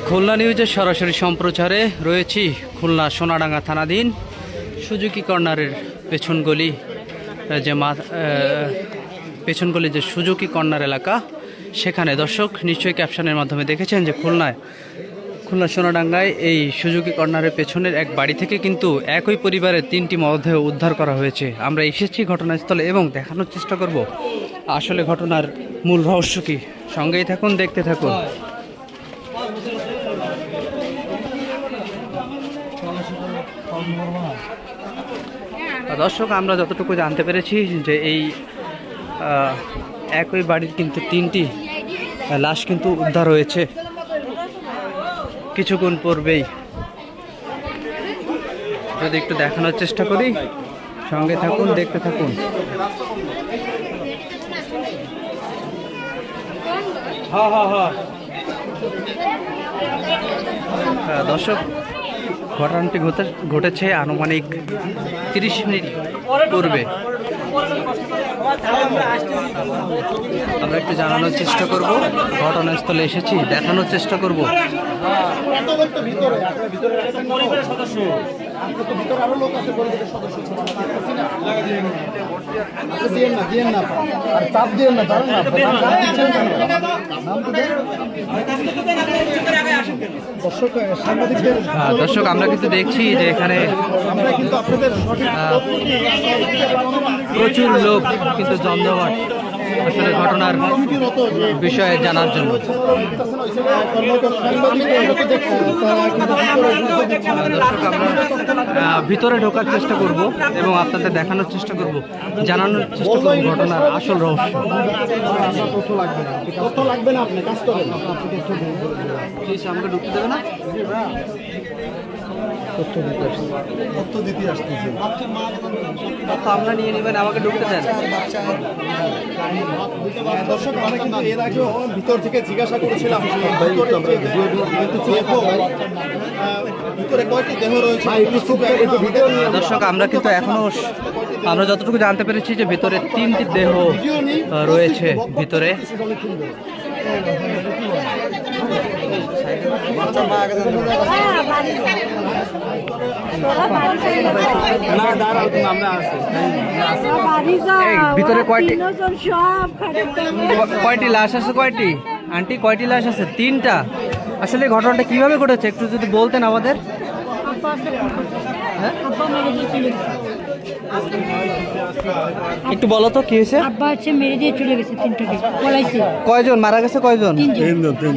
খুলনা নিউজের সরাসরি সম্প্রচারে রয়েছি খুলনা সোনাডাঙ্গা থানাধীন সুজুকি কর্নারের পেছন গলি যে সুজুকি কর্নার এলাকা, সেখানে দর্শক নিশ্চয়ই ক্যাপশনের মাধ্যমে দেখেছেন যে খুলনা সোনাডাঙ্গায় এই সুজুকি কর্নারের পেছনের এক বাড়ি থেকে কিন্তু একই পরিবারের 3টি মরদেহ উদ্ধার করা হয়েছে। আমরা এসেছি ঘটনাস্থলে এবং দেখানোর চেষ্টা করব আসলে ঘটনার মূল রহস্য কি। সঙ্গেই থাকুন, দেখতে থাকুন। দর্শক, আমরা যতটুকু জানতে পেরেছি যে এই একই বাড়ির কিন্তু 3টি লাশ কিন্তু উদ্ধার হয়েছে কিছুক্ষণ পূর্বেই। যদি একটু দেখানোর চেষ্টা করি, সঙ্গে থাকুন, দেখতে থাকুন। দর্শক, ঘটনাটি ঘটেছে আনুমানিক 30 মিনিট পূর্বে। আমরা একটু জানানোর চেষ্টা করব, ঘটনাস্থলে এসেছি, দেখানোর চেষ্টা করব। দর্শক, আমরা কিন্তু দেখছি যে এখানে প্রচুর লোক কিন্তু জমজমাট আসলে ঘটনার বিষয়ে জানার জন্য। দর্শক, আমরা ভিতরে ঢোকার চেষ্টা করব এবং আপনাদের দেখানোর চেষ্টা করব, জানানোর চেষ্টা করব ঘটনার আসল রহস্য। আমাকে ঢুকতে দেবে না? আমরা নিয়ে নেবেন, আমাকে ঢুকতে দেন। দর্শক, আমরা কিন্তু এর আগেও ভিতর থেকে জিজ্ঞাসা করেছিলাম ভিতরে কয়টি দেহ রয়েছে। দর্শক, আমরা কিন্তু আমরা যতটুকু জানতে পেরেছি যে ভিতরে 3টি দেহ রয়েছে ভিতরে। ভিতরে কয়টি লাশ আছে? কয়টি আন্টি, কয়টি লাশ আছে? 3টা। আসলে ঘটনাটা কিভাবে ঘটেছে একটু যদি বলতেন আমাদের। একটু বলো তো কি হয়েছে। আব্বা হচ্ছে মেরে দিয়ে চলে গেছে 3টা। কয়জন মারা গেছে? কয়জন? 3জন।